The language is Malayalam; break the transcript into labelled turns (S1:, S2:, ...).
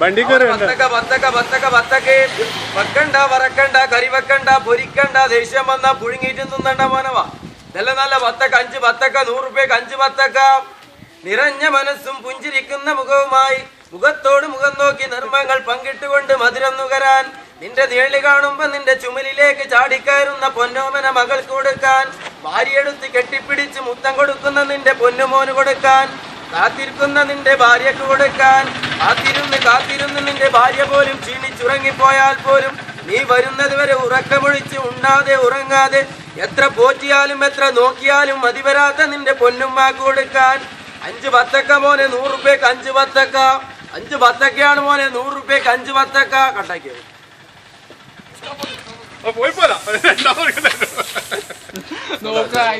S1: വണ്ടി കയറി
S2: വെക്കണ്ട വറക്കണ്ട കറി വെക്കണ്ട പൊരിക്കണ്ട ദേഷ്യം വന്നാ പുഴുങ്ങിയിട്ട് തിന്നണ്ട മോനവാ. നല്ല നല്ല വത്തക്ക 5 വത്തക്ക 100 രൂപയ്ക്ക് 5 വത്തക്ക. നിറഞ്ഞ മനസ്സും പുഞ്ചിരിക്കുന്ന മുഖവുമായി മുഖത്തോട് മുഖം നോക്കി നിർമ്മങ്ങൾ പങ്കിട്ടുകൊണ്ട് മധുരം നുകരാൻ നിന്റെ നേളി കാണുമ്പോ നിന്റെ ചുമലിലേക്ക് ചാടിക്കയറുന്ന പൊന്നോമന മകൾക്ക് കൊടുക്കാൻ ഭാര്യയെടുത്ത് കെട്ടിപ്പിടിച്ച് മുത്തം കൊടുക്കുന്ന നിന്റെ പൊന്നുമോന് കൊടുക്കാൻ കാത്തിരിക്കുന്ന നിന്റെ ഭാര്യക്ക് കൊടുക്കാൻ കാത്തിരുന്ന് നിന്റെ ഭാര്യ പോലും ക്ഷീണിച്ചുറങ്ങിപ്പോയാൽ പോലും നീ വരുന്നത് വരെ ഉറക്കമൊഴിച്ച് ഉണ്ണാതെ ഉറങ്ങാതെ എത്ര പോറ്റിയാലും എത്ര നോക്കിയാലും മതി വരാത്ത നിന്റെ പൊന്നുമ്മാക്ക് കൊടുക്കാൻ 5 വത്തക്ക മോനെ 100 രൂപയ്ക്ക് 5 വത്തക്ക. 5 വത്തക്കയാണ് മോനെ 100 രൂപയ്ക്ക് 5 വത്തക്ക. കട്ടാക്കിയോ
S1: നോക്കാം.